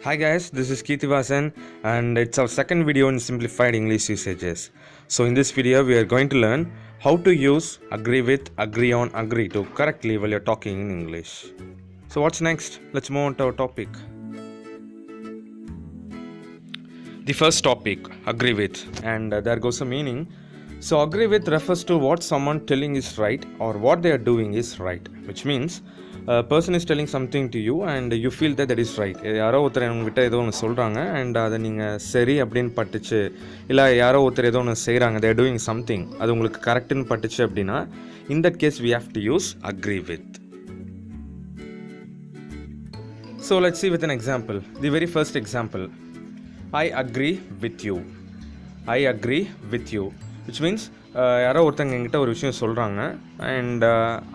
Hi guys, this is Kirthivasan and it's our second video in Simplified English Usages. So in this video we are going to learn how to use agree with, agree on, agree to correctly while you're talking in English. So what's next? Let's move on to our topic. The first topic, agree with, and there goes a meaning. So agree with refers to what someone telling is right or what they are doing is right, which means a person is telling something to you and you feel that is right. யாரோ ஒருத்தர் உங்ககிட்ட ஏதோ ஒன்று சொல்கிறாங்க and அதை நீங்கள் சரி அப்படின்னு பட்டுச்சு, இல்லை யாரோ ஒருத்தர் ஏதோ ஒன்று செய்கிறாங்க, they are doing something, அது உங்களுக்கு கரெக்டுன்னு பட்டுச்சு அப்படின்னா in that case we have to use agree with. So let's see with an example. The very first example, I agree with you. I agree with you, which means யாரோ ஒருத்தங்க என்கிட்ட ஒரு விஷயம் சொல்கிறாங்க அண்ட்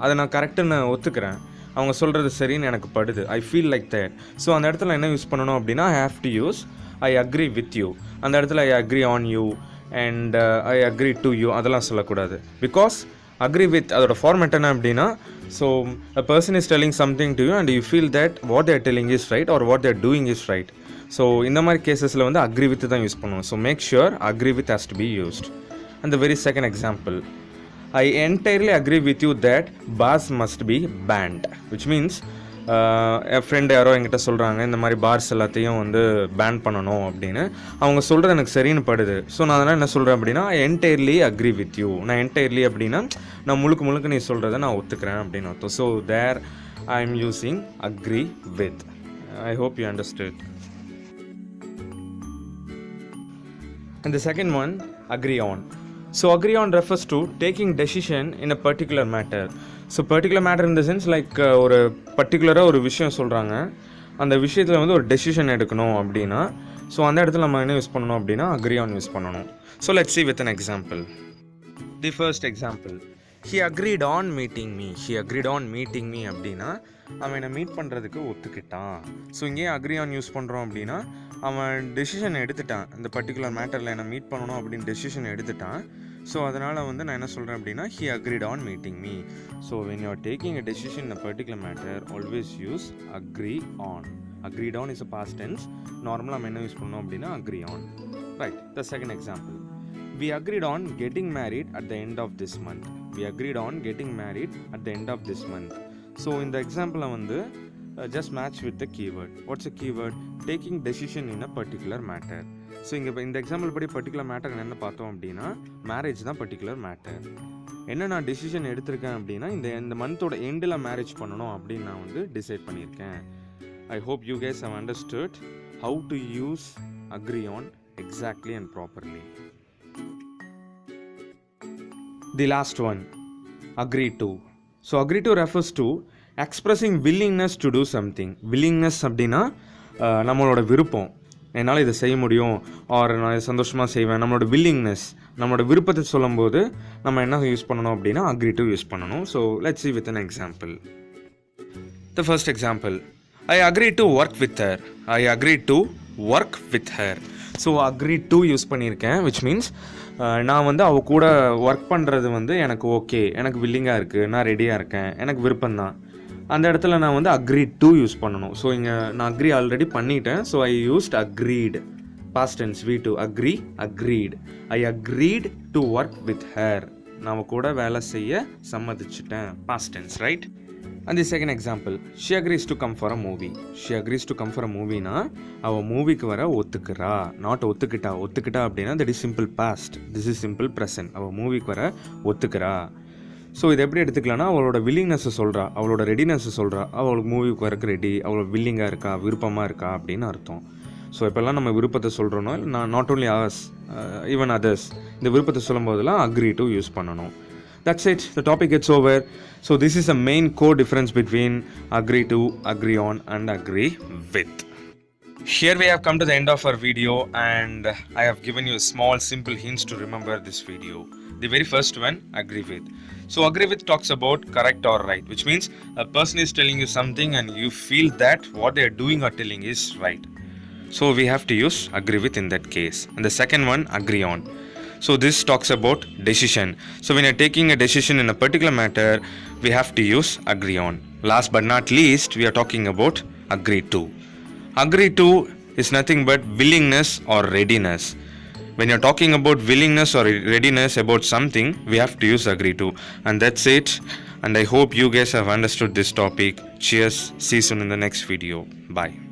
அதை நான் கரெக்டுன்னு ஒத்துக்கிறேன், அவங்க சொல்கிறது சரின்னு எனக்கு படுது, I feel like that. So அந்த இடத்துல என்ன யூஸ் பண்ணணும் அப்படின்னா I have to use I agree with you. அந்த இடத்துல I agree on you and I agree to you அதெல்லாம் சொல்லக்கூடாது. பிகாஸ் அக்ரி வித் அதோட ஃபார்மேட் என்ன அப்படின்னா, so a person is telling something to you and you feel that what they're telling is right or what they're doing is right. So இந்த மாதிரி கேசஸில் வந்து agree with தான் use பண்ணுவோம். So make sure agree with has to be used. And the very second example, I entirely agree with you that bars must be banned, which means N friend யாரோ என்கிட்ட சொல்கிறாங்க இந்த மாதிரி parse எல்லாத்தையும் வந்து pan பண்ணணும் அப்படின்னு, அவங்க சொல்கிறது எனக்கு சரின்னு படுது. ஸோ நான் அதனால் என்ன சொல்கிறேன் அப்படின்னா I entirely agree with you. நான் என்டையர்லி அப்படின்னா நான் முழுக்க நீ சொல்கிறத நான் ஒத்துக்கிறேன் அப்படின்னு அர்த்தம். So there I am using agree with. I hope you understood. And the second one, agree on. So agree on refers to taking decision in a particular matter. So particular matter in the sense like ஒரு பர்டிகுலராக ஒரு விஷயம் சொல்கிறாங்க, அந்த விஷயத்தில் வந்து ஒரு decision எடுக்கணும் அப்படின்னா ஸோ அந்த இடத்துல நம்ம என்ன யூஸ் பண்ணணும் அப்படின்னா agree on யூஸ் பண்ணணும். So let's see with an example. The first example, he agreed on meeting me. He agreed on meeting me அப்படின்னா அவன் என்னை மீட் பண்ணுறதுக்கு ஒத்துக்கிட்டான். ஸோ இங்கேயே அக்ரி ஆன் யூஸ் பண்ணுறோம் அப்படின்னா அவன் டெசிஷன் எடுத்துட்டான், இந்த பர்டிகுலர் மேட்டரில் என்னை மீட் பண்ணணும் அப்படின்னு டெசிஷன் எடுத்துட்டான். ஸோ அதனால் வந்து நான் என்ன சொல்கிறேன் அப்படின்னா he agreed on meeting me. So when you are taking a decision in a particular matter, always use agree on. Agreed on is a past tense. நார்மலாக நம்ம என்ன யூஸ் பண்ணோம் அப்படின்னா agree on. Right. The second example, we agreed on getting married at the end of this month. We agreed on getting married at the end of this month. So இந்த எக்ஸாம்பிளை வந்து just match with the keyword. What's a keyword? Taking decision in a particular matter. So இங்கே இந்த example படி particular matter என்ன பார்த்தோம் அப்படின்னா marriage தான் particular matter. என்ன நான் டெசிஷன் எடுத்திருக்கேன் அப்படின்னா இந்த மந்தோட எண்டில் மேரேஜ் பண்ணணும் அப்படின்னு நான் வந்து டிசைட் பண்ணியிருக்கேன். I hope you guys have understood how to use agree on exactly and properly. The last one, agree to. ஸோ agree to refers to expressing willingness to do something. willingness அப்படின்னா நம்மளோட விருப்பம், என்னால் இதை செய்ய முடியும் ஆர் நான் சந்தோஷமாக செய்வேன், நம்மளோட willingness, நம்மளோட விருப்பத்தை சொல்லும்போது நம்ம என்ன யூஸ் பண்ணணும் அப்படின்னா agree to யூஸ் பண்ணணும். So let's see with an example. The first example, I agree to work with her. I agree to work with her. So agree to use பண்ணியிருக்கேன், which means நான் வந்து அவள் கூட work பண்ணுறது வந்து எனக்கு okay, எனக்கு வில்லிங்காக இருக்குது, நான் ரெடியாக இருக்கேன், எனக்கு விருப்பம்தான். அந்த இடத்துல நான் வந்து அக்ரி டு யூஸ் பண்ணணும். ஸோ இங்கே நான் அக்ரி ஆல்ரெடி பண்ணிட்டேன். So I used agreed, past tense V2, agree agreed. I agreed to work with her, நான் கூட வேலை செய்ய சம்மதிச்சிட்டேன், past tense, right? And the second example, she agrees to come for a movie. She agrees to come for a movie na அவ மூவிக்கு வர ஒத்துக்கிறா, not ஒத்துக்கிட்டா அப்படின்னா that is simple past. This is simple present. அவ மூவிக்கு வர ஒத்துக்கிறா. So இதை எப்படி எடுத்துக்கலாம்னா அவளோட வில்லிங்னஸை சொல்கிறா, அவளோட ரெடினஸை சொல்கிறா, அவளுக்கு மூவிக்கு வரக்கு ரெடி, அவளோட வில்லிங்காக இருக்கா, விருப்பமாக இருக்கா அப்படின்னு அர்த்தம். ஸோ இப்போல்லாம் நம்ம விருப்பத்தை சொல்கிறோன்னா நான் not only hours even others இந்த விருப்பத்தை சொல்லும் போதெல்லாம் அக்ரி டு யூஸ் பண்ணணும். That's it. The topic gets over. So this is a main core difference between agree to, agree on and agree with. Here we have come to the end of our video and I have given you a small simple hints to remember this video. The very first one, agree with. So agree with talks about correct or right, which means a person is telling you something and you feel that what they are doing or telling is right. So we have to use agree with in that case. And the second one, agree on. So this talks about decision. So when you're taking a decision in a particular matter, we have to use agree on. Last but not least, we are talking about agree to. Agree to is nothing but willingness or readiness. When you're talking about willingness or readiness about something, we have to use agree to. And that's it. And I hope you guys have understood this topic. Cheers. See you soon in the next video. Bye.